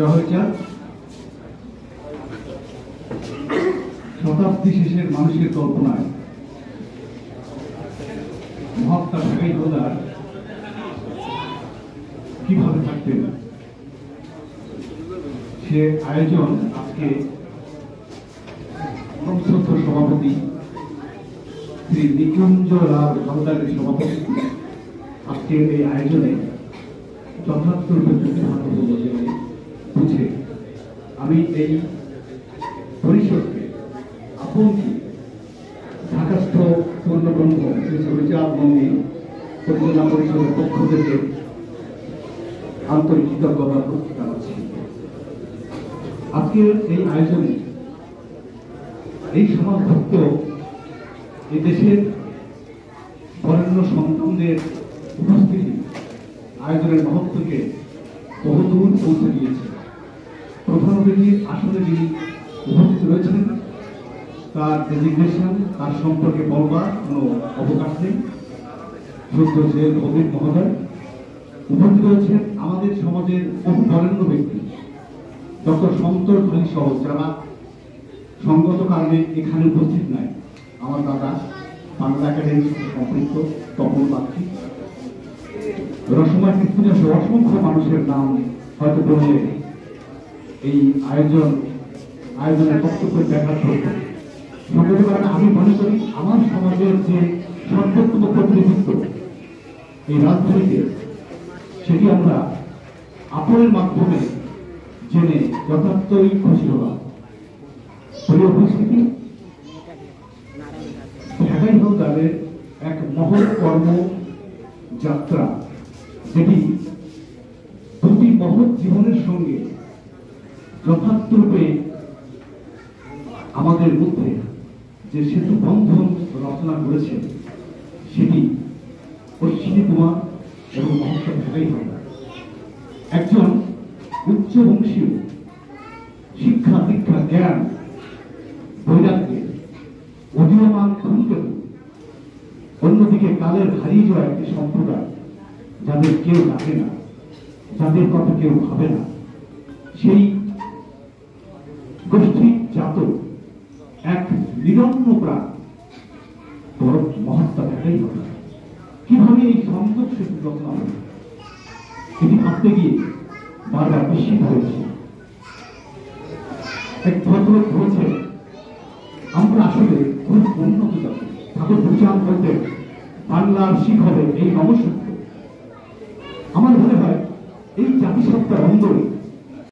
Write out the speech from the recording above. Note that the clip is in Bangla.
জহরজান শতাব্দী শেষের মানুষের কল্পনায় মহাত্মা ঢাকাই হাওলাদার কিভাবে থাকতেন সে আয়োজন আজকে সংসদ সভাপতি শ্রী নিকুঞ্জলাল হাওলাদারের সভাপতি আজকের এই আয়োজনে যথার্থরূপে প্রতিভাত বলে বুঝে আমি এই পরিষদকে আপনকে ঢাকাস্থ পূর্ণব্রহ্ম শ্রী সরিচাঁদ মন্দির পরিচালনা পরিষদের পক্ষ থেকে আন্তরিক কৃতজ্ঞতা জানাচ্ছি। আজকের এই আয়োজনে এই সমাজভুক্ত এই দেশের বরেণ্য সন্তানদের উপস্থিতি আয়োজনের মহত্বকে বহুদূর পৌঁছে দিয়েছে। প্রধান অতিথির আসলে যিনি উপস্থিত রয়েছেন তার ডেজিগনেশন তার সম্পর্কে বলবার কোনো অবকাশ নেই। সদ্য জেল অভিক মহোদয় উপস্থিত রয়েছেন আমাদের সমাজের বহু বরেণ্য ব্যক্তি ডক্টর সন্তোষ ধ্বনি সহ যারা সঙ্গত কারণে এখানে উপস্থিত নাই। আমার দাদা বাংলা একাডেমির সাথে সম্পৃক্ত তপন বাগচি, রসময় কৃষ্ণা সহ অসংখ্য মানুষের নাম হয়তো বলে এই আয়োজনের বক্তব্য ব্যাঘাত করবে। সঙ্গত কারণে আমি মনে করি আমার সমাজের যে সর্বোত্তম প্রতিনিধিত্ব এই রাজধানীতে সেটি আমরা আপনের মাধ্যমে জেনে যথার্থই খুশি হলাম। প্রিয় উপস্থিতি, ঢাকাই হাওলাদারের এক মহৎ কর্মযাত্রা যেটি দুটি মহৎ জীবনের সঙ্গে যথার্থরূপে আমাদের মধ্যে যে সেতু বন্ধন রচনা করেছে সেটি অশ্বিনী কুমার এবং মহাত্মা ঢাকাই হাওলাদার। একজন উচ্চ বংশীয় শিক্ষা দীক্ষা জ্ঞান বৈরাগ্যের অধীয়মান ধূমকেতু, অন্যদিকে কালের হারিয়ে যাওয়া একটি সম্প্রদায় যাদের কেউ ডাকে না, যাদের কথা কেউ ভাবে না, সেই গোষ্ঠী জাত এক নিরন্ন প্রাণ বড় মহাত্মা ঢাকাই হাওলাদার। কিভাবে এই সংযোগ সেতু রচনা হবে এটি ভাবতে গিয়ে বারবার বিস্মিত হয়েছে। এক ভদ্রলোক বলছে আমরা আসলে খুব উন্নত জাতি। ঠাকুর বুঝান বলতেন বাংলার শিখ হবে এই নবসূত্র। আমার মনে হয় এই জাতিসত্তার অন্দরে